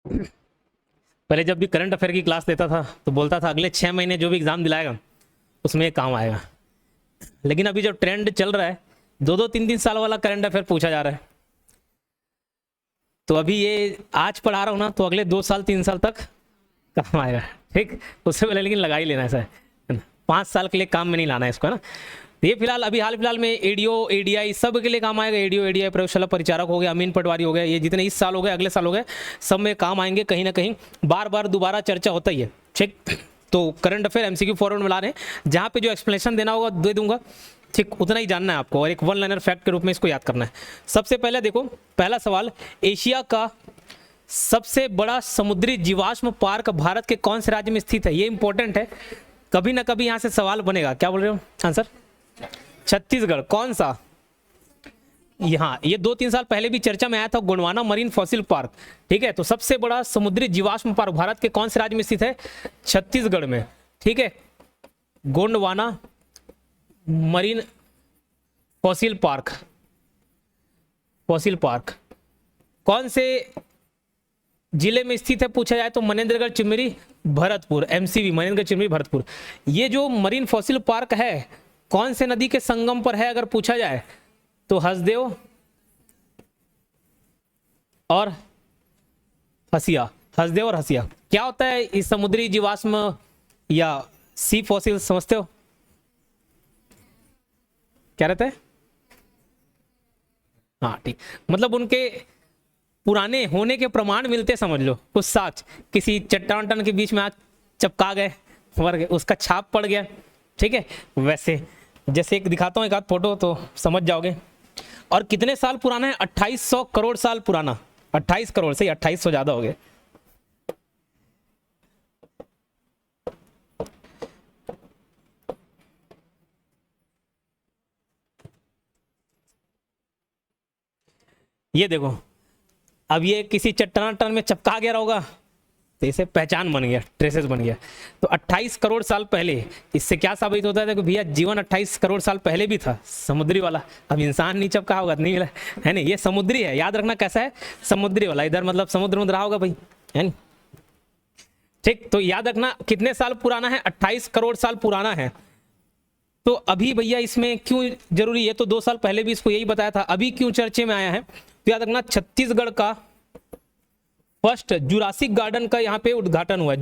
पहले जब भी करंट अफेयर की क्लास लेता था तो बोलता था अगले 6 महीने जो भी एग्जाम दिलाएगा उसमें ये काम आएगा। लेकिन अभी जो ट्रेंड चल रहा है 2-2 3-3 साल वाला करंट अफेयर पूछा जा रहा है। तो अभी ये आज पढ़ा रहा हूँ ना तो अगले 2 साल 3 साल तक काम आएगा। ठीक, उससे पहले लेकिन लगा ही लेना है सर, 5 साल के लिए काम में नहीं लाना है इसको, है ना। तो ये फिलहाल अभी हाल फिलहाल में एडीओ एडीआई सब के लिए काम आएगा। एडीओ एडीआई प्रयोगशाला परिचारक हो गया, अमीन पटवारी हो गया, ये जितने इस साल हो गए अगले साल हो गए सब में काम आएंगे कहीं ना कहीं। बार बार दोबारा चर्चा होता ही है। ठीक, तो करंट अफेयर एमसीक्यू फॉरवर्ड में ला रहे हैं, जहाँ पे जो एक्सप्लेनेशन देना होगा दे दूंगा। ठीक, उतना ही जानना है आपको और एक वन लाइनर फैक्ट के रूप में इसको याद करना है। सबसे पहले देखो, पहला सवाल, एशिया का सबसे बड़ा समुद्री जीवाश्म पार्क भारत के कौन से राज्य में स्थित है? ये इंपॉर्टेंट है, कभी ना कभी यहां से सवाल बनेगा। क्या बोल रहे हो आंसर? छत्तीसगढ़। कौन सा? यहाँ ये 2-3 साल पहले भी चर्चा में आया था, गोंडवाना मरीन फॉसिल पार्क। ठीक है, तो सबसे बड़ा समुद्री जीवाश्म पार्क भारत के कौन से राज्य में स्थित है? छत्तीसगढ़ में। ठीक है, Gondwana marine fossil park. Fossil park कौन से जिले में स्थित है पूछा जाए तो मनेन्द्रगढ़ चिमरी भरतपुर, एमसीवी मनेन्द्रगढ़ चिमरी भरतपुर। ये जो मरीन फॉसिल पार्क है कौन से नदी के संगम पर है अगर पूछा जाए तो हसदेव और हसिया। हसदेव और हसिया। क्या होता है इस समुद्री जीवाश्म या सी फॉसिल, समझते हो क्या रहता है? हाँ ठीक, मतलब उनके पुराने होने के प्रमाण मिलते, समझ लो कुछ साक्ष्य, किसी चट्टान वट्टान के बीच में आज चपका गए, मर गए, उसका छाप पड़ गया। ठीक है, वैसे जैसे एक दिखाता हूँ एक आध फोटो तो समझ जाओगे। और कितने साल पुराना है? 2800 करोड़ साल पुराना। 28 करोड़ से 2800 ज्यादा हो गए। ये देखो, अब ये किसी चट्टान में चपका गया होगा तो इसे पहचान बन गया, ट्रेसेस बन गया। तो 28 करोड़ साल पहले, इससे क्या साबित होता है कि भैया जीवन 28 करोड़ साल पहले भी था समुद्री वाला। अब इंसान नहीं चपका होगा, नहीं मिला है नहीं, ये समुद्री है, याद रखना कैसा है, समुद्री वाला। इधर मतलब समुद्र में रहा होगा भाई, है नहीं। ठीक, तो याद रखना कितने साल पुराना है? 28 करोड़ साल पुराना है। तो अभी भैया इसमें क्यों जरूरी है? तो 2 साल पहले भी इसको यही बताया था, अभी क्यों चर्चे में आया है? तो याद रखना छत्तीसगढ़ का फर्स्ट जुरासिक गार्डन का यहाँ पे उद्घाटन हुआ है।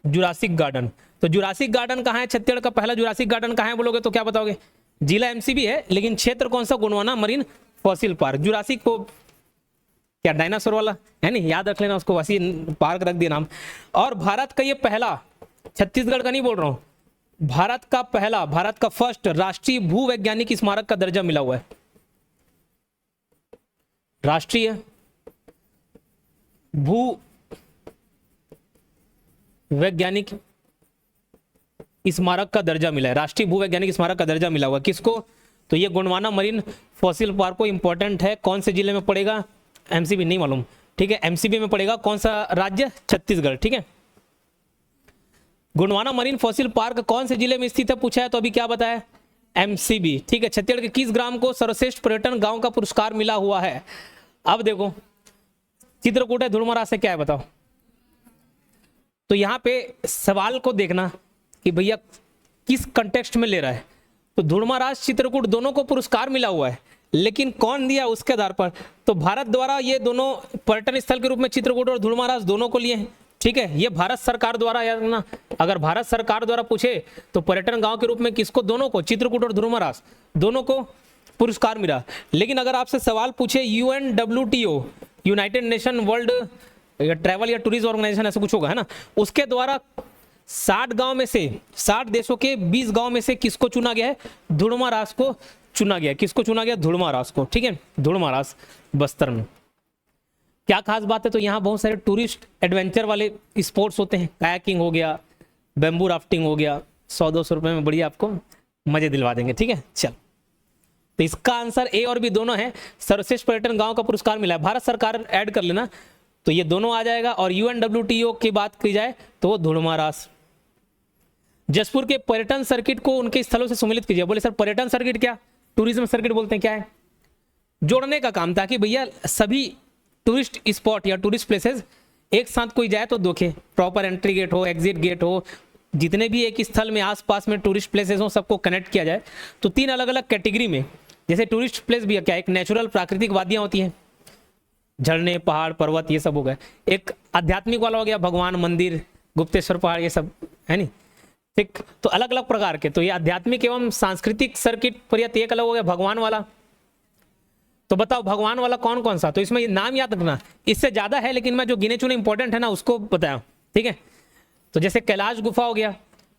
Jurassic garden. तो जुरासिक गार्डन कहाँ है? छत्तीसगढ़ का पहला जुरासिक गार्डन कहाँ है बोलोगे तो क्या बताओगे? जिला एमसीबी है, लेकिन क्षेत्र कौन सा? Gondwana marine fossil park. Jurassic को क्या डायनासोर वाला है नहीं, याद रख लेना उसको, वैसे पार्क रख दिया नाम। और भारत का ये पहला, छत्तीसगढ़ का नहीं बोल रहा हूं, भारत का पहला, भारत का फर्स्ट राष्ट्रीय भू वैज्ञानिक स्मारक का दर्जा मिला हुआ है। राष्ट्रीय भू वैज्ञानिक स्मारक का दर्जा मिला है। राष्ट्रीय भू वैज्ञानिक स्मारक का दर्जा मिला हुआ किसको? तो ये गोंडवाना मरीन फॉसिल पार्क को, इंपॉर्टेंट है, कौन से जिले में पड़ेगा? एमसीबी नहीं मालूम। ठीक है, एमसीबी में पड़ेगा। कौन सा राज्य? छत्तीसगढ़। ठीक है, गोंडवाना मरीन फॉसिल पार्क कौन से जिले में स्थित है पूछा है तो अभी क्या बताया? एमसीबी। ठीक है, छत्तीसगढ़ के किस ग्राम को सर्वश्रेष्ठ पर्यटन गांव का पुरस्कार मिला हुआ है? अब देखो, चित्रकूट है, धुड़मरा से क्या है बताओ? तो यहां पे सवाल को देखना कि भैया किस कंटेक्स्ट में ले रहा है। तो धुड़मराज चित्रकूट दोनों को पुरस्कार मिला हुआ है, लेकिन कौन दिया उसके आधार पर। तो भारत द्वारा ये दोनों पर्यटन स्थल के रूप में चित्रकूट और धुड़मराज दोनों को लिए हैं। ठीक है, ये भारत सरकार द्वारा, याद रखना, अगर भारत सरकार द्वारा पूछे तो पर्यटन गांव के रूप में किसको? दोनों को, चित्रकूट और धुड़मराज दोनों को पुरस्कार मिला। लेकिन अगर आपसे सवाल पूछे UNWTO, United nation world travel या टूरिज्म ऑर्गेनाइजेशन ऐसा कुछ होगा, है ना, उसके द्वारा 60 गांव में से, 60 देशों के 20 गांव में से किसको चुना गया है? धुड़मारास को चुना गया। किसको चुना गया? धुड़मारास को। ठीक है, धुड़मारास बस्तर में। क्या खास बात है? तो यहाँ बहुत सारे टूरिस्ट एडवेंचर वाले स्पोर्ट्स होते हैं, कायाकिंग हो गया, बैम्बू राफ्टिंग हो गया, 100-200 रुपए में बढ़िया आपको मजे दिलवा देंगे। ठीक है, चल, तो इसका आंसर ए और बी दोनों है। सर्वश्रेष्ठ पर्यटन गांव का पुरस्कार मिला है, भारत सरकार ऐड कर लेना तो ये दोनों आ जाएगा। और UNWTO की बात की जाए तो वो धुड़मारास। जसपुर के पर्यटन सर्किट को उनके स्थलों से सम्मिलित कीजिए। बोले सर पर्यटन सर्किट क्या? टूरिज्म सर्किट बोलते हैं, क्या है? जोड़ने का काम, ताकि भैया सभी टूरिस्ट स्पॉट या टूरिस्ट प्लेसेस एक साथ कोई जाए तो देखे, प्रॉपर एंट्री गेट हो, एग्जिट गेट हो, जितने भी एक स्थल में आसपास में टूरिस्ट प्लेसेस हो सबको कनेक्ट किया जाए। तो 3 अलग अलग कैटेगरी में, जैसे टूरिस्ट प्लेस भी क्या, एक नेचुरल प्राकृतिक वादियाँ होती हैं, झरने पहाड़ पर्वत ये सब हो गए। एक आध्यात्मिक वाला हो गया, भगवान मंदिर गुप्तेश्वर पहाड़ ये सब है नी, ठीक। तो अलग अलग प्रकार के, तो ये आध्यात्मिक एवं सांस्कृतिक सर्किट पर ये एक अलग हो गया भगवान वाला। तो बताओ भगवान वाला कौन कौन सा, तो इसमें ये नाम याद रखना, इससे ज्यादा है लेकिन मैं जो गिने चुने इंपॉर्टेंट है ना उसको बताया, ठीक है। तो जैसे कैलाश गुफा हो गया,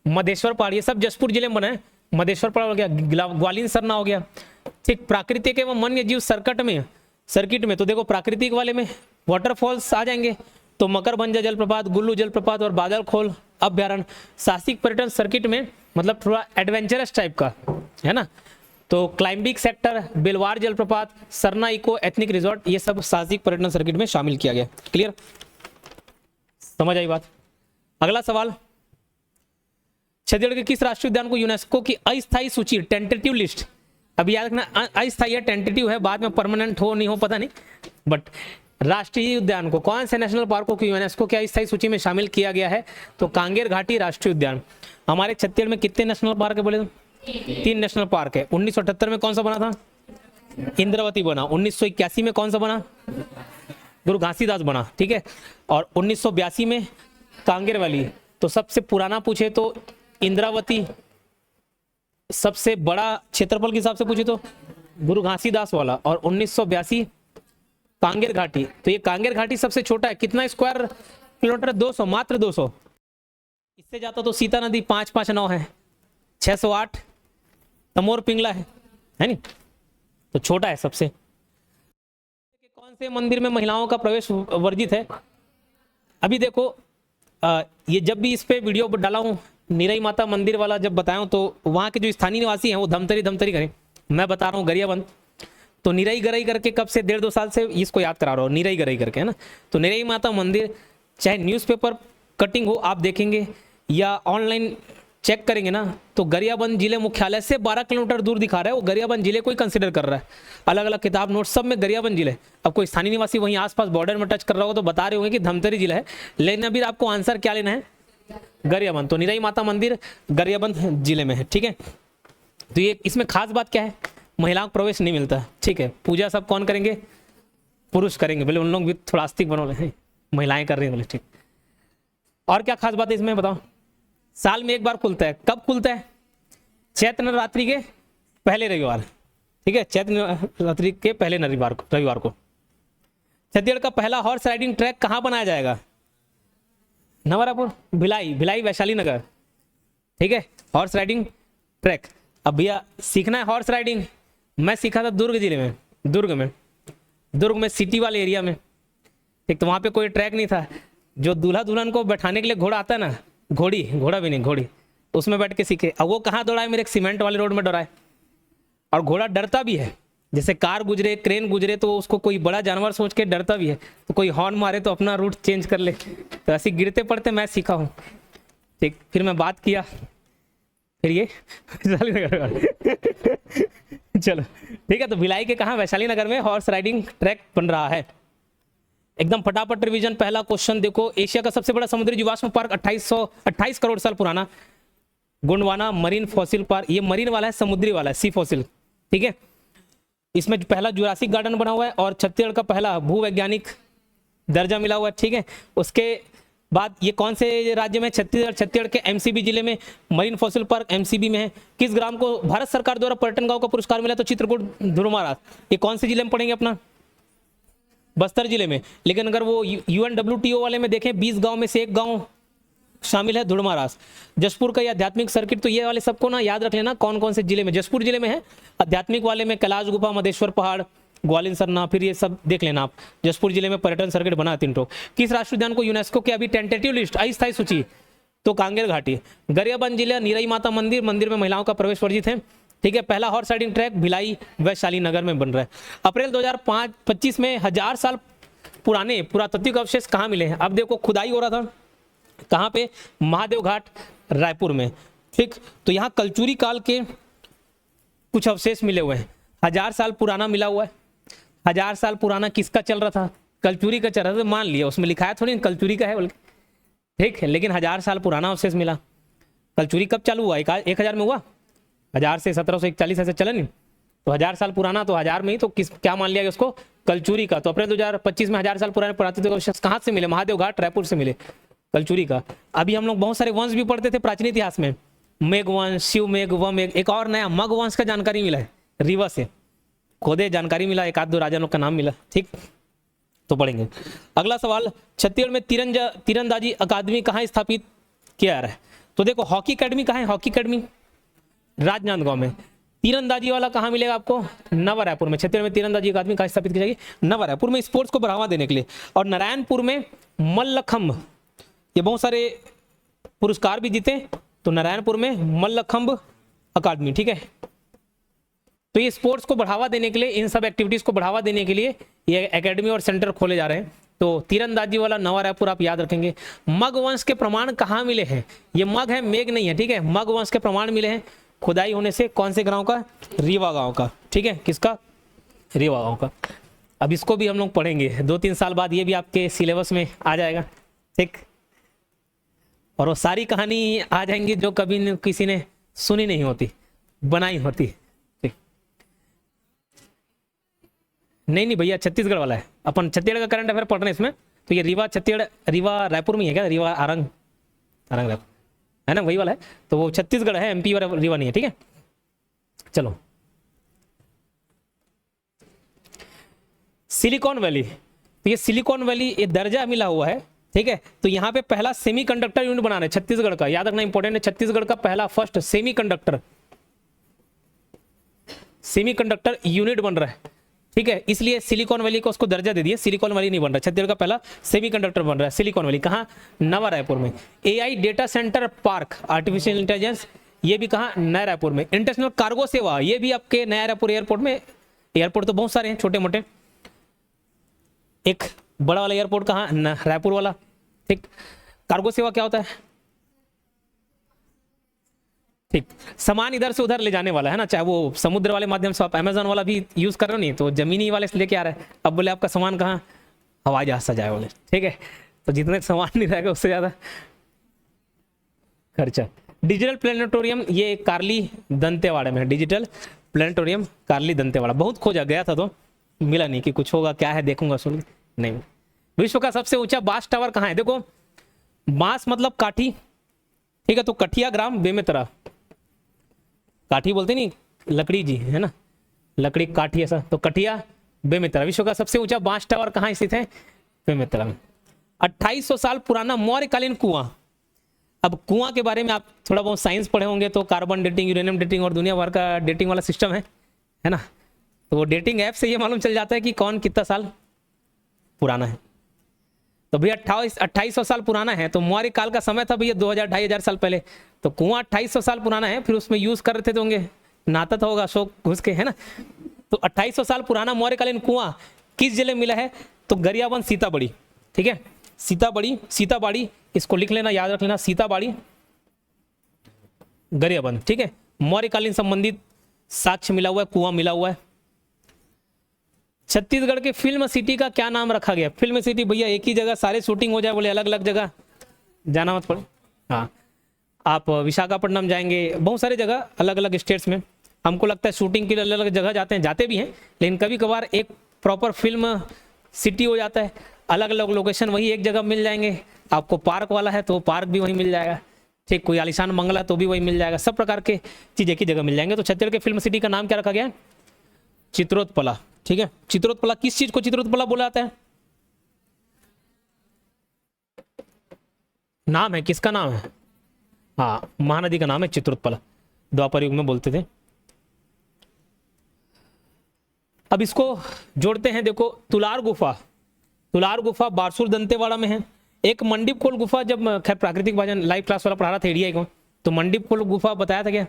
मधेश्वर पहाड़, ये सब जसपुर जिले में बना है। मधेश्वर पहाड़ हो गया, ग्वालिन सरना हो गया, ठीक। प्राकृतिक एवं वन्य जीव सर्किट में तो देखो प्राकृतिक वाले में वाटरफॉल्स आ जाएंगे, तो मकरबंजा जलप्रपात, गुल्लू जलप्रपात और बादलखोल अभ्यारण्य। साहसिक पर्यटन सर्किट में मतलब थोड़ा एडवेंचरस टाइप का है ना, तो क्लाइंबिंग सेक्टर, बेलवार जलप्रपात, सरना इको एथनिक रिजॉर्ट, ये सब साहसिक पर्यटन सर्किट में शामिल किया गया। क्लियर, समझ आई बात। अगला सवाल, छत्तीसगढ़ के किस राष्ट्रीय उद्यान को यूनेस्को की अस्थायी सूची, टेंटेटिव लिस्ट, अभी याद रखना अस्थायी है, टेंटेटिव है, बाद में परमानेंट हो नहीं हो पता नहीं, बट राष्ट्रीय उद्यान को, कौन से नेशनल पार्कों को यूनेस्को की अस्थायी सूची में शामिल किया गया है, तो कांगेर घाटी राष्ट्रीय उद्यान। हमारे छत्तीसगढ़ में कितने नेशनल पार्क है बोले, 3 नेशनल पार्क है। 1978 में कौन सा बना था, इंद्रावती बना। 1981 में कौन सा बना, गुरु घासीदास बना, ठीक है। और 1982 में कांगेर वाली। तो सबसे पुराना पूछे तो इंद्रावती, सबसे बड़ा क्षेत्रफल के हिसाब से पूछे तो गुरु घासीदास वाला, और 1982 कांगेर घाटी। तो ये कांगेर घाटी सबसे छोटा है, कितना स्क्वायर किलोमीटर, 200, मात्र 200। इससे जाता तो सीता नदी 559 है, 608 तमोर पिंगला है नी, तो छोटा है सबसे। कौन से मंदिर में महिलाओं का प्रवेश वर्जित है, अभी देखो ये जब भी इस पे वीडियो डाला हूँ निरई माता मंदिर वाला जब बताया हूँ, तो वहाँ के जो स्थानीय निवासी हैं वो धमतरी करें, मैं बता रहा हूँ गरियाबंद। तो निरई गरई करके कब से 1.5-2 साल से इसको याद करा रहा हूँ, निरई गरई करके है ना। तो निरई माता मंदिर चाहे न्यूज़पेपर कटिंग हो आप देखेंगे या ऑनलाइन चेक करेंगे ना, तो गरियाबंद जिले मुख्यालय से 12 किलोमीटर दूर दिखा रहा है, वो गरियाबंद जिले को ही कंसिडर कर रहा है। अलग अलग किताब नोट सब में गरियाबंद जिले। अब कोई स्थानीय निवासी वहीं आसपास बॉर्डर में टच कर रहा होगा तो बता रहे होंगे कि धमतरी जिला है, लेकिन अभी आपको आंसर क्या लेना है, गरियाबंद। तो निरई माता मंदिर गरियाबंद जिले में है, ठीक है। तो ये इसमें खास बात क्या है, महिलाओं को प्रवेश नहीं मिलता, ठीक है। पूजा सब कौन करेंगे, पुरुष करेंगे, बोले उन लोग भी थोड़ा आस्तिक बनो रहे, महिलाएं कर रही हैं बोले, ठीक। और क्या खास बात है इसमें बताओ, साल में एक बार खुलता है, कब खुलता है, चैत्र नवरात्रि के पहले रविवार, ठीक है, चैत्र नवरात्रि के पहले रविवार को। छत्तीसगढ़ का पहला हॉर्स राइडिंग ट्रैक कहाँ बनाया जाएगा, नवरापुर, भिलाई वैशाली नगर, ठीक है, हॉर्स राइडिंग ट्रैक। अब भैया सीखना है हॉर्स राइडिंग, मैं सीखा था दुर्ग जिले में, दुर्ग में सिटी वाले एरिया में, ठीक। तो वहाँ पे कोई ट्रैक नहीं था, जो दूल्हा दुल्हन को बैठाने के लिए घोड़ा आता है ना, घोड़ा भी नहीं, घोड़ी, उसमें बैठ के सीखे। अब वो कहाँ दौड़ाए, मेरे एक सीमेंट वाले रोड में दौड़ाए, और घोड़ा डरता भी है, जैसे कार गुजरे क्रेन गुजरे तो उसको कोई बड़ा जानवर सोच के डरता भी है, तो कोई हॉर्न मारे तो अपना रूट चेंज कर ले। तो ऐसे गिरते पड़ते मैं सीखा हूँ, ठीक। फिर मैं बात किया, फिर ये चलो ठीक है। तो भिलाई के कहाँ, वैशाली नगर में हॉर्स राइडिंग ट्रैक बन रहा है। एकदम फटाफट रिवीजन, पहला क्वेश्चन देखो, एशिया का सबसे बड़ा समुद्री जीवाश्म पार्क 28 करोड़ साल पुराना गोंडवाना मरीन फॉसिल पार्क, ये मरीन वाला है, समुद्री वाला है, सी फॉसिल, ठीक है। इसमें पहला जुरासिक गार्डन बना हुआ है और छत्तीसगढ़ का पहला भूवैज्ञानिक दर्जा मिला हुआ है, ठीक है। उसके बाद ये कौन से राज्य में, छत्तीसगढ़ के एमसीबी जिले में मरीन फॉसिल पार्क एमसीबी में है। किस ग्राम को भारत सरकार द्वारा पर्यटन गांव का पुरस्कार मिला, तो चित्रकूट धुरमारास, ये कौन से जिले में पड़ेंगे अपना, बस्तर जिले में। लेकिन अगर वो UNWTO वाले में देखें 20 गांव में से एक गांव शामिल है धुड़मारास। जसपुर का ये आध्यात्मिक सर्किट, तो ये वाले सबको ना याद रख लेना कौन कौन से जिले में, जसपुर जिले में है आध्यात्मिक वाले में कैलाश गुफा, मधेश्वर पहाड़, ग्वालिन सरना, फिर ये सब देख लेना आप। जसपुर जिले में पर्यटन सर्किट बना 3 ठो। किस राष्ट्रीय उद्यान को यूनेस्को की अभी टेंटेटिव लिस्ट, अस्थायी सूची, तो कांगेर घाटी। गरियाबंद जिला निरई माता मंदिर में महिलाओं का प्रवेश वर्जित है, ठीक है। पहला horse riding track Bhilai Vaishali Nagar में बन रहा है। अप्रैल 2025 में 1000 साल पुराने पुरातात्विक अवशेष कहाँ मिले हैं। अब देखो खुदाई हो रहा था, कहाँ पे, महादेव घाट रायपुर में, ठीक। तो यहाँ कलचुरी काल के कुछ अवशेष मिले हुए हैं, 1000 साल पुराना मिला हुआ है। 1000 साल पुराना किसका चल रहा था, कलचुरी का चेहरा, तो मान लिया, उसमें लिखा है थोड़ी कलचुरी का है बोल के, ठीक है, लेकिन 1000 साल पुराना अवशेष मिला। कलचुरी कब चालू हुआ? 1000 में हुआ, 1000 से 1741 ऐसे चला नहीं, तो 1000 साल पुराना, तो 1000 में ही तो किस क्या मान लिया उसको? कलचुरी का। तो अपने 2025 में 1000 साल पुराने पुरातत्व अवशेष कहाँ से मिले? महादेव घाट रायपुर से मिले, कलचुरी का। अभी हम लोग बहुत सारे वंश भी पढ़ते थे प्राचीन इतिहास में, मेघ वंश, शिव मेघ, वम, एक और नया मग वंश का जानकारी मिला है, रीवा से खोदे जानकारी मिला, एक आध दो राजा लोग का नाम मिला, ठीक, तो पढ़ेंगे। अगला सवाल, छत्तीसगढ़ में तीरंदाजी अकादमी कहाँ स्थापित किया जा रहा है? तो देखो हॉकी अकेडमी कहाँ है? हॉकी अकेडमी राजनांदगांव में। तीरंदाजी वाला कहाँ मिलेगा आपको? नवा रायपुर में। छत्तीसगढ़ में तीरंदाजी अकादमी कहाँ स्थापित की जाएगी? नवा रायपुर में, स्पोर्ट्स को बढ़ावा देने के लिए। और नारायणपुर में मल्लखंब, ये बहुत सारे पुरस्कार भी जीते, तो नारायणपुर में मल्लखंब अकादमी, ठीक है। तो ये स्पोर्ट्स को बढ़ावा देने के लिए, इन सब एक्टिविटीज को बढ़ावा देने के लिए ये एकेडमी और सेंटर खोले जा रहे हैं। तो तीरंदाजी वाला नवा रायपुर आप याद रखेंगे। मग वंश के प्रमाण कहाँ मिले हैं? ये मग है, मेघ नहीं है, ठीक है। मग वंश के प्रमाण मिले हैं खुदाई होने से, कौन से गांव का? रीवा गांव का, ठीक है। किसका? रीवा गांव का। अब इसको भी हम लोग पढ़ेंगे 2-3 साल बाद, ये भी आपके सिलेबस में आ जाएगा, ठीक। और वो सारी कहानी आ जाएंगी जो कभी किसी ने सुनी नहीं होती, बनाई होती, ठीक। नहीं भैया, छत्तीसगढ़ वाला है, अपन छत्तीसगढ़ का करंट अफेयर पढ़ रहे हैं इसमें। तो ये रीवा छत्तीसगढ़, रीवा रायपुर में है क्या? रीवा आरंग रायपुर है ना, वही वाला है। तो वो छत्तीसगढ़ है, एमपी और रीवा नहीं है, ठीक है। चलो, सिलिकॉन वैली, तो ये सिलिकॉन वैली ये दर्जा मिला हुआ है, ठीक है। तो यहाँ पे पहला सेमीकंडक्टर यूनिट बना रहे हैं छत्तीसगढ़ का, याद रखना इंपॉर्टेंट है। छत्तीसगढ़ का पहला फर्स्ट सेमीकंडक्टर यूनिट बन रहा है, ठीक है। इसलिए सिलिकॉन वैली को उसको दर्जा दे दिया, सिलिकॉन वैली नहीं बन रहा, छत्तीसगढ़ का पहला सेमीकंडक्टर बन रहा है सिलिकॉन वैली। कहाँ? नवा रायपुर में। AI data centre park, artificial intelligence, ये भी कहाँ? नया रायपुर में। इंटरनेशनल कार्गो सेवा, ये भी आपके नया रायपुर एयरपोर्ट में। एयरपोर्ट तो बहुत सारे हैं छोटे मोटे, एक बड़ा वाला एयरपोर्ट कहाँ? रायपुर वाला, ठीक। कार्गो सेवा क्या होता है? ठीक, सामान इधर से उधर ले जाने वाला है ना, चाहे वो समुद्र वाले माध्यम से, आप अमेजन वाला भी यूज कर रहे हो, नहीं तो जमीनी वाले से लेके आ रहा है। अब बोले आपका सामान कहाँ? हवाई जहाज से जाए बोले, ठीक है। तो जितने सामान नहीं रहेगा उससे ज्यादा खर्चा। डिजिटल प्लेनेटोरियम, ये कार्ली दंतेवाड़ा में है, डिजिटल प्लेनेटोरियम कार्ली दंतेवाड़ा। बहुत खोजा गया था तो मिला नहीं कि कुछ होगा, क्या है देखूंगा, सुन नहीं। विश्व का सबसे ऊंचा बास टावर कहाँ है? देखो, बांस मतलब काठी, ठीक है। तो कठिया ग्राम बेमेतरा, काठी बोलते नहीं लकड़ी जी, है ना, लकड़ी काठी ऐसा, तो कठिया बेमेतरा। विश्व का सबसे ऊंचा बांस टावर कहाँ स्थित है? बेमेतरा में। 2800 साल पुराना मौर्यकालीन कुआं। अब कुआं के बारे में आप थोड़ा बहुत साइंस पढ़े होंगे, तो कार्बन डेटिंग, यूरेनियम डेटिंग और दुनिया भर का डेटिंग वाला सिस्टम है ना। तो वो डेटिंग ऐप से ये मालूम चल जाता है कि कौन कितना साल पुराना है। तो भैया 2800 साल पुराना है, तो मौर्य काल का समय था भैया 2000-2500 साल पहले। तो कुआं 2800 साल पुराना है, फिर उसमें यूज कर रहे थे तो होंगे, नाता तो होगा अशोक घुस के, है ना। तो 2800 साल पुराना मौर्यकालीन कुआं किस जिले में मिला है? तो गरियाबंद सीताबड़ी, ठीक है। सीताबाड़ी, इसको लिख लेना, याद रख लेना, सीताबाड़ी गरियाबंद, ठीक है। मौर्यकालीन संबंधित साक्ष्य मिला हुआ है, कुआं मिला हुआ है। छत्तीसगढ़ के फिल्म सिटी का क्या नाम रखा गया? फिल्म सिटी भैया एक ही जगह सारे शूटिंग हो जाए बोले, अलग अलग जगह जाना मत पड़े। हाँ, आप विशाखापट्टनम जाएंगे, बहुत सारे जगह अलग अलग स्टेट्स में। हमको लगता है शूटिंग के लिए अलग अलग जगह जाते हैं, जाते भी हैं, लेकिन कभी कभार एक प्रॉपर फिल्म सिटी हो जाता है, अलग अलग लोकेशन वही एक जगह मिल जाएंगे। आपको पार्क वाला है तो पार्क भी वहीं मिल जाएगा, ठीक। कोई आलिशान बंगला तो भी वही मिल जाएगा, सब प्रकार के चीज एक ही जगह मिल जाएंगे। तो छत्तीसगढ़ के फिल्म सिटी का नाम क्या रखा गया? चित्रोत्पला, ठीक है। चित्रोत्पला, किस चीज को चित्रोत्पला बोला जाता है? नाम है, किसका नाम है? हाँ, महानदी का नाम है चित्रोत्पला, द्वापर युग में बोलते थे। अब इसको जोड़ते हैं, देखो तुलार गुफा बारसूर दंतेवाड़ा में है। एक मंडीप खोल गुफा, जब खैर प्राकृतिक भाजन लाइव क्लास वाला पढ़ा रहा था एडीआई को, तो मंडीप खोल गुफा बताया था क्या?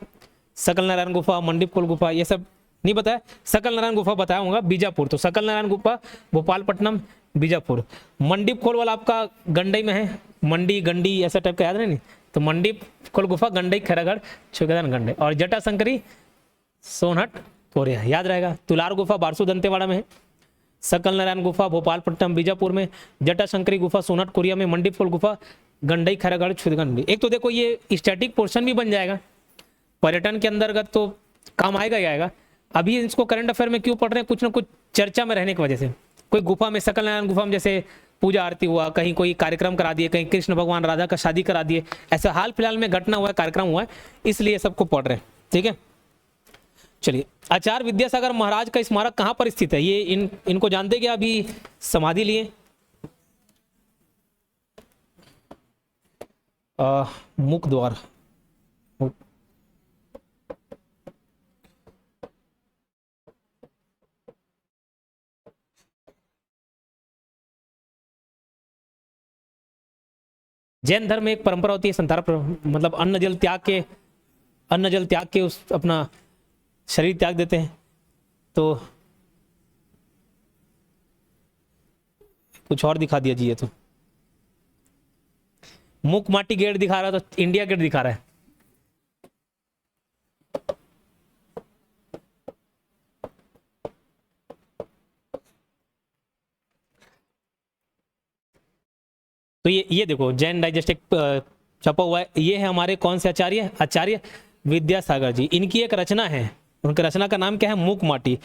सकल नारायण गुफा, मंडीप खोल गुफा, ये सब नहीं बताया। सकल नारायण गुफा बताया होगा बीजापुर, तो सकल नारायण गुफा भोपालपट्टनम बीजापुर। मंडीप खोल वाला आपका गंडई में है, मंडी गंडी ऐसा टाइप का याद नहीं, तो मंडीप खोल गुफा गंडई खैरागढ़ छुगदान गंडई। और जटा शंकरी सोनहट कोरिया, याद रहेगा। तुलार गुफा बारसूर दंतेवाड़ा में है। सकल नारायण गुफा भोपालपट्टनम बीजापुर में, जटाशंकरी गुफा सोनट कोरिया में, मंडीफोल गुफा गंडई खैरागढ़ छुदगन। एक तो देखो ये स्टैटिक पोर्शन भी बन जाएगा पर्यटन के अंतर्गत, तो काम आएगा ही आएगा। अभी इसको करंट अफेयर में क्यों पढ़ रहे हैं, कुछ ना कुछ चर्चा में रहने की वजह से। कोई गुफा में, सकल नारायण गुफा में जैसे पूजा आरती हुआ, कहीं कोई कार्यक्रम करा दिए, कहीं कृष्ण भगवान राधा का शादी करा दिए, ऐसा हाल फिलहाल में घटना हुआ है, कार्यक्रम हुआ है, इसलिए सबको पढ़ रहे हैं। ठीक है, चलिए। आचार्य विद्यासागर महाराज का स्मारक कहाँ पर स्थित है, ये इनको जानते क्या, अभी समाधि लिए मुख द्वार, जैन धर्म में एक परंपरा होती है संतान, मतलब अन्न जल त्याग के उस अपना शरीर त्याग देते हैं। तो कुछ और दिखा दिया जी, ये तो मुख माटी गेट दिखा रहा है, तो इंडिया गेट दिखा रहा है। तो ये देखो जैन डाइजेस्ट छपा हुआ है, ये है हमारे कौन से आचार्य, आचार्य विद्यासागर जी। इनकी एक रचना है, उनकी रचना का नाम क्या है, मुख माटी।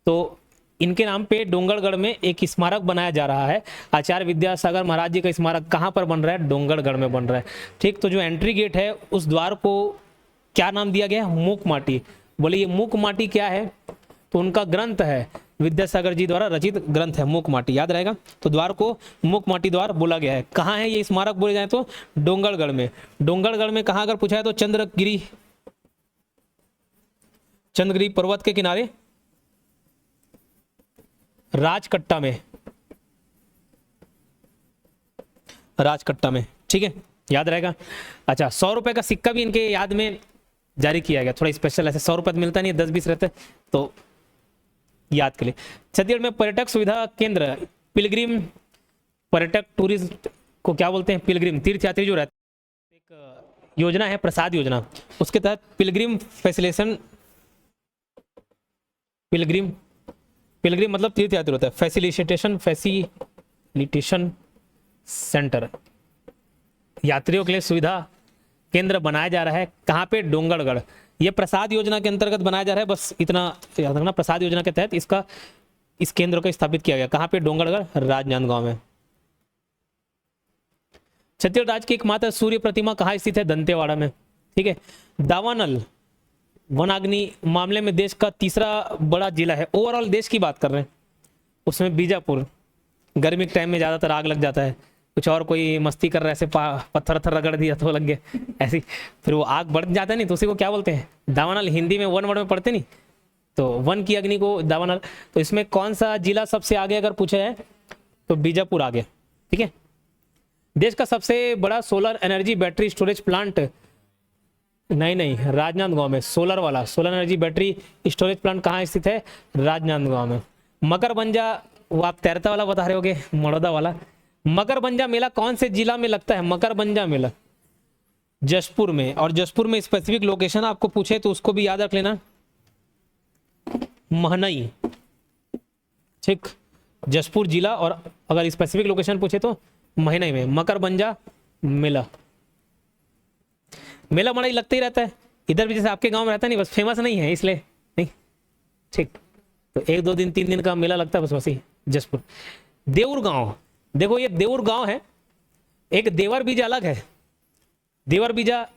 तो इनके नाम पे डोंगरगढ़ में एक स्मारक बनाया जा रहा है। आचार्य विद्यासागर महाराज जी का स्मारक कहाँ पर बन रहा है, डोंगरगढ़ में बन रहा है। ठीक, तो जो एंट्री गेट है उस द्वार को क्या नाम दिया गया है, मुख माटी। बोले ये मुख माटी क्या है, तो उनका ग्रंथ है, विद्यासागर जी द्वारा रचित ग्रंथ है मुख माटी, याद रहेगा। तो द्वार को मुख माटी द्वार बोला गया है। कहाँ है ये स्मारक बोले जाए तो डोंगरगढ़ में। डोंगरगढ़ में कहाँ अगर पूछा है तो चंद्रगिरी पर्वत के किनारे राजकट्टा में, ठीक है, याद रहेगा। अच्छा, 100 रुपए का सिक्का भी इनके याद में जारी किया गया, थोड़ा स्पेशल, ऐसे 100 रुपए मिलता नहीं है, 10-20 रहते, तो याद के लिए। छत्तीसगढ़ में पर्यटक सुविधा केंद्र, पिलग्रिम पर्यटक टूरिस्ट को क्या बोलते हैं, पिलग्रिम तीर्थयात्री जो रहते हैं, एक योजना है प्रसाद योजना, उसके तहत पिलग्रिम मतलब तीर्थयात्री होता है, फैसिलिटेशन सेंटर, यात्रियों के लिए सुविधा केंद्र बनाया जा रहा है। कहाँ पे, डोंगरगढ़। ये प्रसाद योजना के अंतर्गत बनाया जा रहा है, बस इतना याद रखना, प्रसाद योजना के तहत इस केंद्र को स्थापित किया गया। कहाँ पे, डोंगरगढ़, राजनांदगांव में। छत्तीसगढ़ राज्य की एकमात्र सूर्य प्रतिमा कहाँ स्थित है, दंतेवाड़ा में। ठीक है, दावानल वनाग्नि मामले में देश का तीसरा बड़ा जिला है, ओवरऑल देश की बात कर रहे हैं, उसमें बीजापुर। गर्मी के टाइम में ज्यादातर आग लग जाता है, कुछ और कोई मस्ती कर रहा है, ऐसे पत्थर रगड़ दिया तो लग गया ऐसी, फिर वो आग बढ़ जाता है नहीं, तो उसी को क्या बोलते हैं, दावानल। हिंदी में वन वर्ड में पढ़ते नहीं, तो वन की अग्नि को दावानल। तो इसमें कौन सा जिला सबसे आगे अगर पूछा जाए तो बीजापुर आगे। ठीक है, देश का सबसे बड़ा solar energy battery storage plant, नहीं, राजनांदगांव में। Solar energy battery storage plant कहाँ स्थित है, राजनांदगांव में। मकरबंजा, वो आप तैरता वाला बता रहे होगे, मड़ौदा वाला। मकरबंजा मेला कौन से जिला में लगता है, मकरबंजा मेला जशपुर में। और जशपुर में स्पेसिफिक लोकेशन आपको पूछे तो उसको भी याद रख लेना, महनई। ठीक, जशपुर जिला, और अगर स्पेसिफिक लोकेशन पूछे तो महनई में मकरबंजा मेला। मेला मड़ाई लगता ही रहता है इधर भी, जैसे आपके गांव में रहता नहीं, बस फेमस नहीं है इसलिए नहीं। ठीक, तो 1-2 दिन 3 दिन का मेला लगता है बस, वैसे ही जशपुर। देउर गांव, देखो ये देउर गांव है, एक देवर बीजा अलग है। देवर बीजा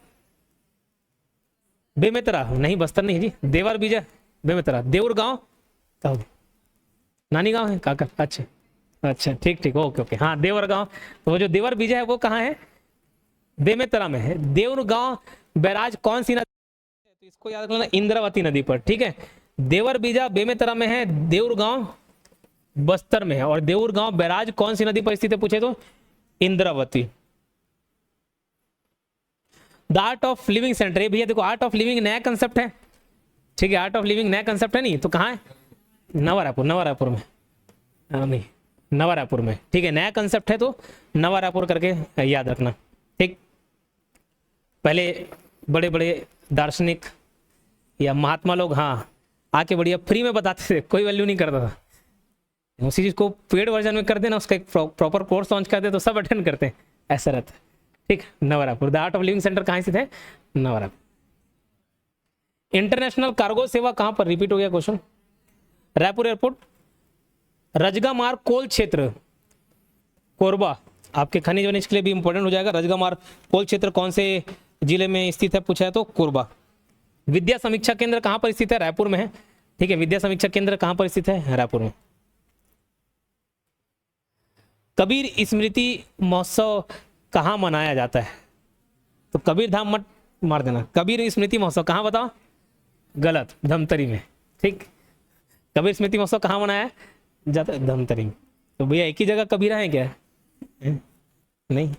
बेमेतरा नहीं, बस्तर नहीं जी, देवर बीजा बेमेतरा। देउर गांव नानी गांव है काकर, अच्छा, ठीक, ओके, हाँ, देवर गांव। तो वो जो देवर बीजा है वो कहाँ है, बेमेतरा में है। देउर गांव बैराज कौन सी नदी, तो इसको याद रखना, इंद्रावती नदी पर। ठीक है, देवर बीजा बेमेतरा में है, देउर गांव बस्तर में है। और देउर गांव बैराज कौन सी नदी पर स्थित है पूछे तो Indravati. The art of living centre, ये भैया देखो, आर्ट ऑफ लिविंग नया कंसेप्ट है। ठीक है, आर्ट ऑफ लिविंग नया कंसेप्ट है नहीं, तो कहाँ है, नवा रायपुर में, नहीं, नवा रायपुर में। ठीक है, नया कंसेप्ट है तो नवा रायपुर करके याद रखना। ठीक, पहले बड़े बड़े दार्शनिक या महात्मा लोग, हाँ, आके बढ़िया फ्री में बताते थे, कोई वैल्यू नहीं करता था। उसी चीज़ को पेड वर्जन में कर देना, उसका एक प्रॉपर कोर्स लॉन्च कर दे तो सब अटेंड करते हैं, ऐसा रहता है। ठीक, Navrapur the art of living centre कहाँ स्थित है? नवरापुर। इंटरनेशनल कार्गो सेवा कहाँ पर, रिपीट हो गया क्वेश्चन, रायपुर एयरपोर्ट। रजगा मार्ग कोल क्षेत्र, कोरबा, आपके खनिज वनिज के लिए भी इंपॉर्टेंट हो जाएगा। रजगा मार्ग कोल क्षेत्र कौन से जिले में स्थित है पूछा है तो कोरबा। विद्या समीक्षा केंद्र कहाँ पर स्थित है? रायपुर में है। ठीक है, विद्या समीक्षा केंद्र कहाँ पर स्थित है? रायपुर में। कबीर स्मृति महोत्सव कहाँ मनाया जाता है? तो कबीर धाम मत मार देना, कबीर स्मृति महोत्सव कहाँ बताओ? गलत, धमतरी में। ठीक, कबीर स्मृति महोत्सव कहाँ मनाया जाता है? धमतरी में। तो भैया एक ही जगह कबीरा है क्या? नहीं,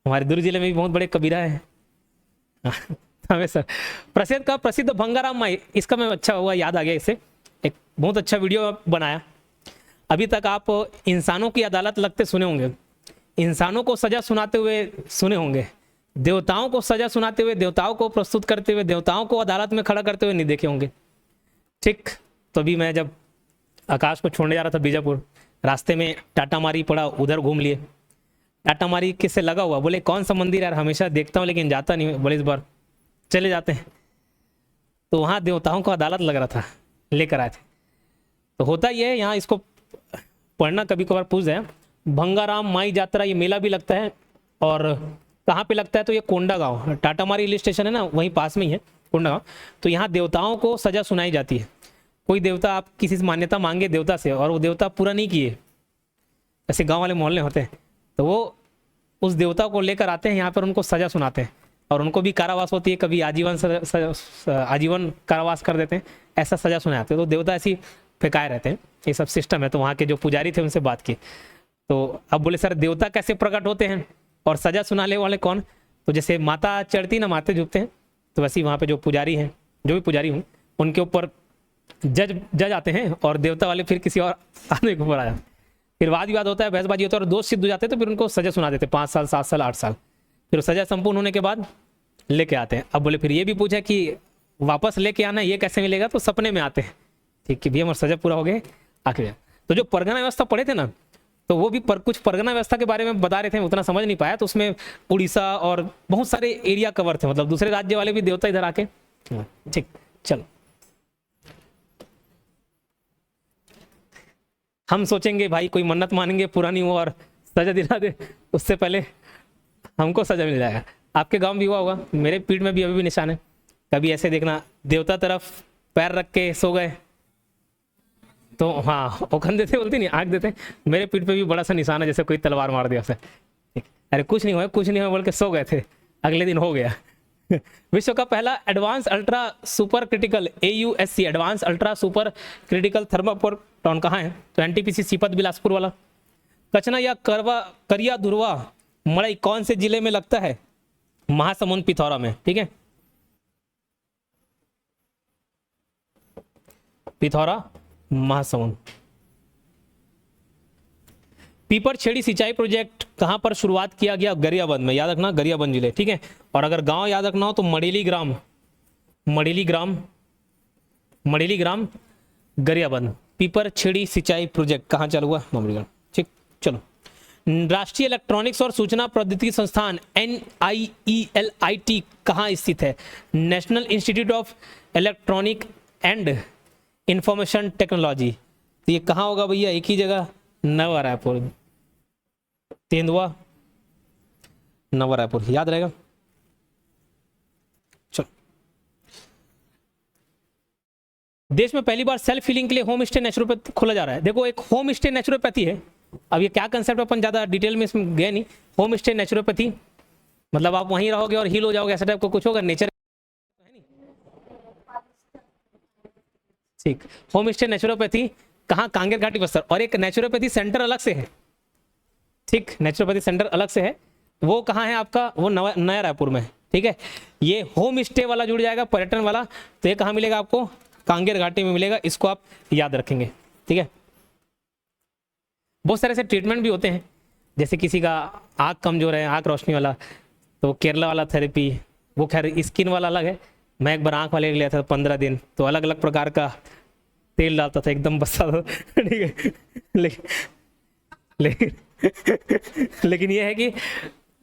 हमारे दुर्ग जिले में भी बहुत बड़े कबीरा है। हमें सर प्रसिद्ध भंगाराम माई, इसका मैं अच्छा हुआ याद आ गया, इससे एक बहुत अच्छा वीडियो बनाया। अभी तक आप इंसानों की अदालत लगते सुने होंगे, इंसानों को सजा सुनाते हुए सुने होंगे, देवताओं को सजा सुनाते हुए, देवताओं को प्रस्तुत करते हुए, देवताओं को अदालत में खड़ा करते हुए नहीं देखे होंगे। ठीक, तो अभी मैं जब आकाश को छोड़ने जा रहा था बीजापुर, रास्ते में टाटा मारी पड़ा, उधर घूम लिए। टाटा मारी किससे लगा हुआ? बोले कौन सा मंदिर यार, हमेशा देखता हूँ लेकिन जाता नहीं। बोले इस बार चले जाते हैं। तो वहाँ देवताओं को अदालत लग रहा था, लेकर आए थे। तो होता ये है, यहाँ इसको पढ़ना कभी कभार पूछ जाए। भंगाराम माई यात्रा, ये मेला भी लगता है। और कहाँ पे लगता है? तो ये कोंडा गांव, टाटा मारी हिल स्टेशन है ना, वहीं पास में ही है कोंडा गांव। तो यहाँ देवताओं को सजा सुनाई जाती है। कोई देवता, आप किसी से मान्यता मांगे देवता से और वो देवता पूरा नहीं किए, ऐसे गांव वाले मोहल्ले होते हैं, तो वो उस देवता को लेकर आते हैं यहाँ पर, उनको सजा सुनाते हैं और उनको भी कारावास होती है, कभी आजीवन कारावास कर देते हैं, ऐसा सजा सुनाते हैं। तो देवता ऐसी फेंकाए रहते हैं, ये सब सिस्टम है। तो वहाँ के जो पुजारी थे उनसे बात की, तो अब बोले सर देवता कैसे प्रकट होते हैं और सजा सुनाने वाले कौन? तो जैसे माता चढ़ती ना, माथे झुकते हैं, तो वैसे ही वहाँ पे जो पुजारी हैं, जो भी पुजारी हूँ, उनके ऊपर जज आते हैं और देवता वाले फिर किसी और आदमी के ऊपर आ जाते हैं। फिर वाद विवाद होता है, बहसबाजी होता है और दोष सिद्ध हो जाते हैं, तो फिर उनको सजा सुना देते हैं 5 साल 7 साल 8 साल। फिर सजा संपूर्ण होने के बाद लेके आते हैं। अब बोले फिर ये भी पूछा कि वापस लेके आना ये कैसे मिलेगा? तो सपने में आते हैं। ठीक है भैया, हमारा सजा पूरा हो गया आखिर। तो जो परगना व्यवस्था पढ़े थे ना, तो वो भी कुछ परगना व्यवस्था के बारे में बता रहे थे, उतना समझ नहीं पाया। तो उसमें उड़ीसा और बहुत सारे एरिया कवर थे, मतलब दूसरे राज्य वाले भी देवता इधर आके। ठीक, चलो हम सोचेंगे भाई कोई मन्नत मानेंगे पूरा नहीं हुआ और सजा दिला दे, उससे पहले हमको सजा मिल जाएगा। आपके गांव भी हुआ होगा, मेरे पीठ में भी अभी भी निशान है। कभी ऐसे देखना, देवता तरफ पैर रख के सो गए तो हाँ ओखन देते, बोलते नहीं आँख देते। मेरे पीठ पे भी बड़ा सा निशान है, जैसे कोई तलवार मार दिया उसे। अरे कुछ नहीं हुआ, कुछ नहीं हुआ बोल के सो गए थे, अगले दिन हो गया। विश्व का पहला advance ultra super critical AUSC advance ultra super critical थर्मापोर्टॉन कहाँ है? तो NTPC सीपत बिलासपुर वाला। कचना या करिया धुरवा मड़ई कौन से जिले में लगता है? महासमुंद पिथौरा में। ठीक है, पिथौरा महासमुंद। पीपर छेड़ी सिंचाई प्रोजेक्ट कहां पर शुरुआत किया गया? गरियाबंद में, याद रखना गरियाबंद जिले। ठीक है, और अगर गांव याद रखना हो तो मड़ेली ग्राम गरियाबंद। पीपर छेड़ी सिंचाई प्रोजेक्ट कहां चालू हुआ? मड़ेली। ठीक, चलो। राष्ट्रीय इलेक्ट्रॉनिक्स और सूचना प्रौद्योगिकी संस्थान NIELIT कहां स्थित है? National institute of electronic and information technology. तो ये कहां होगा भैया? एक ही जगह, नवा रायपुर, तेंदुआ, नवा रायपुर, याद रहेगा। चलो, देश में पहली बार सेल्फ हीलिंग के लिए होम स्टे नेचुरोपैथी खोला जा रहा है। देखो, एक होम स्टे नेचुरोपैथी है। अब ये क्या कंसेप्ट, अपन ज्यादा डिटेल में इसमें गए नहीं। होम स्टे नेचुरोपैथी मतलब आप वहीं रहोगे और हील हो जाओगे, ऐसा टाइप को कुछ होगा, नेचर। ठीक, होम स्टे नेचुरोपैथी कहाँ? कांगेर घाटी बस्तर। और एक नेचुरोपैथी सेंटर अलग से है। ठीक, नेचुरोपैथी सेंटर अलग से है, वो कहाँ है आपका? वो नया रायपुर में। ठीक है, ये होम स्टे वाला जुड़ जाएगा, पर्यटन वाला। तो ये कहाँ मिलेगा आपको? कांगेर घाटी में मिलेगा, इसको आप याद रखेंगे। ठीक है, बहुत सारे ऐसे ट्रीटमेंट भी होते हैं, जैसे किसी का आँख कमजोर है, आँख रोशनी वाला, तो केरला वाला थेरेपी, वो खैर स्किन वाला अलग है। मैं एक बार आँख वाले लिया था 15 दिन, तो अलग अलग प्रकार का तेल डालता था एकदम बसा था। ठीक है, लेकिन लेकिन लेकिन ये है कि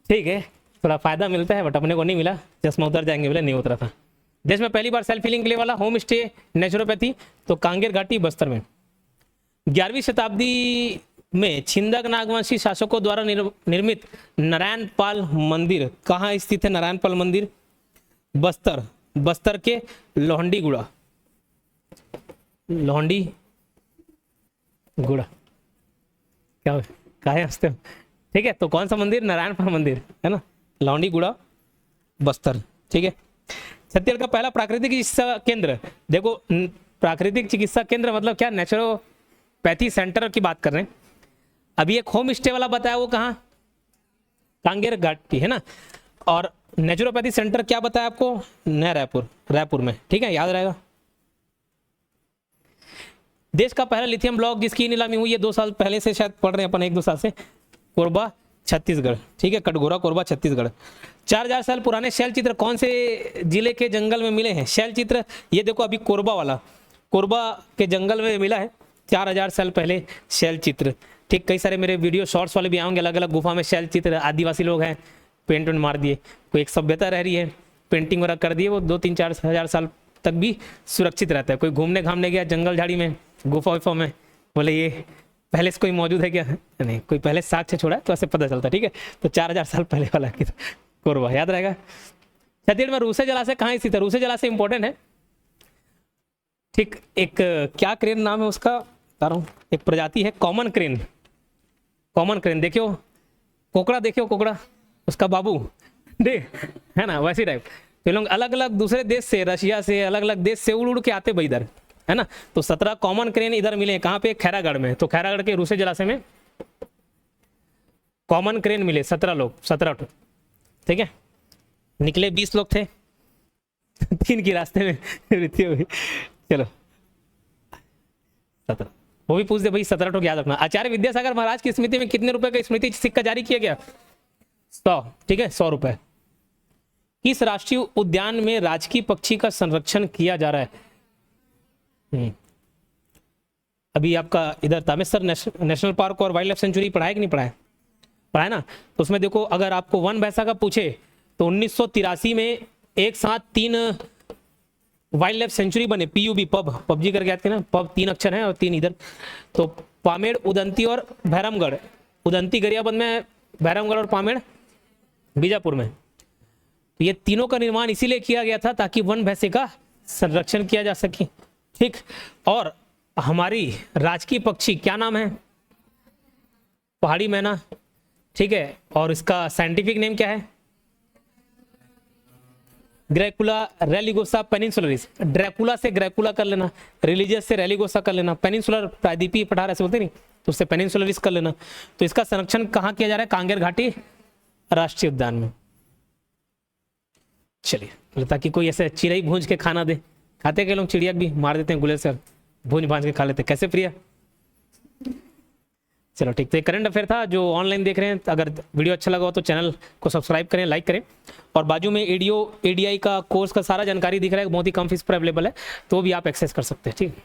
ठीक है थोड़ा फायदा मिलता है, बट अपने को नहीं मिला, चश्मा उतर जाएंगे बोले नहीं उतरा था। देश में पहली बार सेल्फ हीलिंग के लिए वाला होम स्टे नेचुरोपैथी तो कांगेर घाटी बस्तर में। 11वीं शताब्दी में छिंदक नागवंशी शासकों द्वारा निर्मित नारायण पाल मंदिर कहाँ स्थित है? नारायण पाल मंदिर बस्तर के लोहंडी गुड़ा क्या काहे हंसते हो? ठीक है, तो कौन सा मंदिर? नारायण पाल मंदिर है ना, लोहंडी गुड़ा बस्तर। ठीक है, छत्तीसगढ़ का पहला प्राकृतिक चिकित्सा केंद्र, देखो प्राकृतिक चिकित्सा केंद्र मतलब क्या? नेचुरोपैथी सेंटर की बात कर रहे हैं। अभी एक होम स्टे वाला बताया, वो कहाँ? कांगेर घाटी है ना। और नेचुरोपैथी सेंटर क्या बताया आपको? नया रायपुर में। ठीक है, याद रहेगा। देश का पहला लिथियम ब्लॉक जिसकी नीलामी हुई है 2 साल पहले से, शायद पढ़ रहे हैं अपन 1-2 साल से, कोरबा छत्तीसगढ़। ठीक है, कटघोरा कोरबा छत्तीसगढ़। 4000 साल पुराने शैल चित्र कौन से जिले के जंगल में मिले हैं? शैल चित्र ये देखो, अभी कोरबा के जंगल में मिला है 4000 साल पहले शैल चित्र। ठीक, कई सारे मेरे वीडियो शॉर्ट्स वाले भी आएंगे, अलग अलग गुफा में शैल चित्र, आदिवासी लोग हैं, पेंट मार दिए, कोई एक सभ्यता रह रही है, पेंटिंग वगैरह कर दिए, वो 2-3-4 हजार साल तक भी सुरक्षित रहता है। कोई घूमने घामने गया जंगल झाड़ी में, गुफा वुफा में, बोले ये पहले से कोई मौजूद है क्या? नहीं, कोई पहले साक्ष्य छोड़ा है तो ऐसे पता चलता। ठीक है, तो 4000 साल पहले वाला कोरबा याद रहेगा। छत्तीसगढ़ में रूसे जलाशय कहाँ स्थित है? रूसे जलाशय इंपॉर्टेंट है। ठीक, एक क्या क्रेन नाम है उसका बता रहा हूँ, एक प्रजाति है कॉमन क्रेन। देखियो कोकड़ा, देखियो कोकड़ा, उसका बाबू देख है ना, वैसी टाइप। तो लोग अलग अलग दूसरे देश से, रशिया से, अलग अलग देश से उड़ के आते भाई इधर, है ना। तो 17 कॉमन क्रेन इधर मिले। कहाँ पे? खैरागढ़ में। तो खैरागढ़ के रूसे जलाशय में कॉमन क्रेन मिले 17 ठीक है, निकले 20 लोग थे 3 की रास्ते में मृत्यु हुई। चलो 17, वो भी पूछ दे भाई, 17 याद रखना। आचार्य विद्यासागर महाराज की स्मृति में कितने रुपए का स्मृति सिक्का जारी किया गया? 100। ठीक है, 100 रुपए। किस राष्ट्रीय उद्यान में राजकीय पक्षी का संरक्षण किया जा रहा है? अभी आपका इधर तामेसर नेशनल पार्क और वाइल्ड लाइफ सेंचुरी पढ़ा है कि नहीं पढ़ा है? पढ़ा है ना। तो उसमें देखो, अगर आपको वन भैंसा का पूछे तो 1983 में एक साथ 3 वाइल्ड लाइफ सेंचुरी बने, PUB पबजी करके आते हैं ना, पब 3 अक्षर हैं और 3 इधर। तो पामेड़, उदंती और भैरमगढ़। उदंती गरियाबंद में, भैरमगढ़ और पामेड़ बीजापुर में। तो ये तीनों का निर्माण इसीलिए किया गया था ताकि वन भैंसे का संरक्षण किया जा सके। ठीक, और हमारी राजकीय पक्षी क्या नाम है? पहाड़ी मैना। ठीक है, और इसका साइंटिफिक नेम क्या है? ग्रैकुला रेलिगोसा पेनिनसुलरिस। ड्रैकुला से ग्रैकुला कर लेना, रिलीजियस से रेलिगोसा कर लेना, पेनिनसुलर प्रायद्वीपीय पठार ऐसे बोलते नहीं, तो उससे पेनिनसुलरिस कर लेना। तो इसका संरक्षण कहाँ किया जा रहा है? कांगेर घाटी राष्ट्रीय उद्यान में। चलिए, ताकि कोई ऐसे चिड़ई भूंज के खाना दे, खाते के लोग चिड़िया भी मार देते हैं गुले से, भूंज भांज के खा लेते हैं। कैसे प्रिया? चलो ठीक, तो ये करंट अफेयर था। जो ऑनलाइन देख रहे हैं, अगर वीडियो अच्छा लगा हो तो चैनल को सब्सक्राइब करें, लाइक करें, और बाजू में ADI का कोर्स का सारा जानकारी दिख रहा है, बहुत ही कम फीस पर अवेलेबल है, तो भी आप एक्सेस कर सकते हैं। ठीक।